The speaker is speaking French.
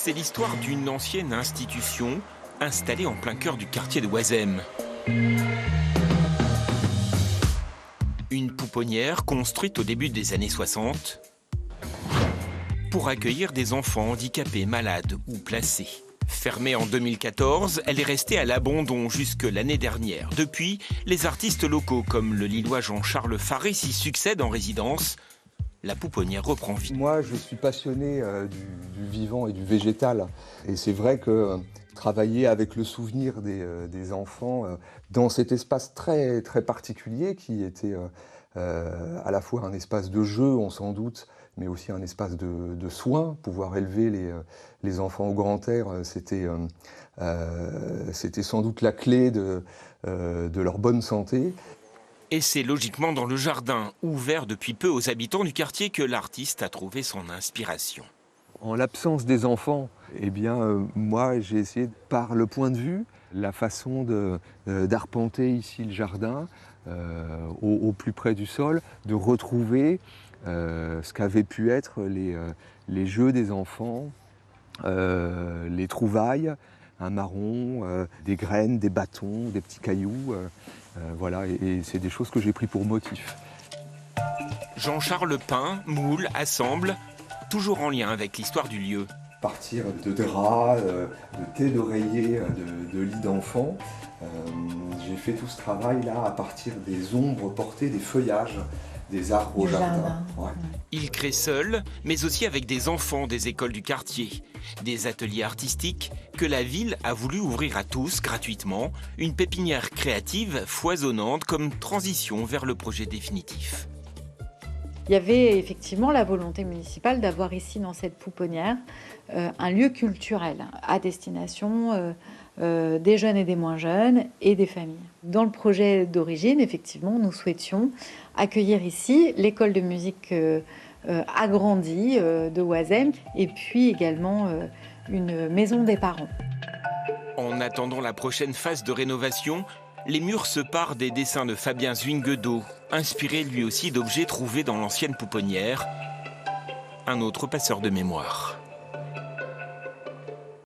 C'est l'histoire d'une ancienne institution installée en plein cœur du quartier de Oisem. Une pouponnière construite au début des années 60 pour accueillir des enfants handicapés, malades ou placés. Fermée en 2014, elle est restée à l'abandon jusque l'année dernière. Depuis, les artistes locaux comme le Lillois Jean-Charles Faré s'y succèdent en résidence. La pouponnière reprend vie. Moi, je suis passionné du vivant et du végétal. Et c'est vrai que travailler avec le souvenir des enfants dans cet espace très, très particulier qui était à la fois un espace de jeu, on s'en doute, mais aussi un espace de soins. Pouvoir élever les enfants au grand air, c'était sans doute la clé de leur bonne santé. Et c'est logiquement dans le jardin, ouvert depuis peu aux habitants du quartier, que l'artiste a trouvé son inspiration. En l'absence des enfants, eh bien, moi, j'ai essayé, par le point de vue, la façon d'arpenter ici le jardin, au plus près du sol, de retrouver ce qu'avaient pu être les jeux des enfants, les trouvailles, un marron, des graines, des bâtons, des petits cailloux. Voilà, et c'est des choses que j'ai pris pour motif. Jean-Charles peint, moule, assemble, toujours en lien avec l'histoire du lieu. À partir de draps, de thé d'oreiller, de lits d'enfants, j'ai fait tout ce travail-là à partir des ombres portées des feuillages des arbres au jardin. Ouais. Il crée seul, mais aussi avec des enfants des écoles du quartier. Des ateliers artistiques que la ville a voulu ouvrir à tous gratuitement. Une pépinière créative, foisonnante, comme transition vers le projet définitif. Il y avait effectivement la volonté municipale d'avoir ici, dans cette pouponnière, un lieu culturel à destination des jeunes et des moins jeunes et des familles. Dans le projet d'origine, effectivement, nous souhaitions accueillir ici l'école de musique agrandie de Oisem et puis également une maison des parents. En attendant la prochaine phase de rénovation, les murs se parent des dessins de Fabien Zwinguedo, inspiré lui aussi d'objets trouvés dans l'ancienne pouponnière. Un autre passeur de mémoire.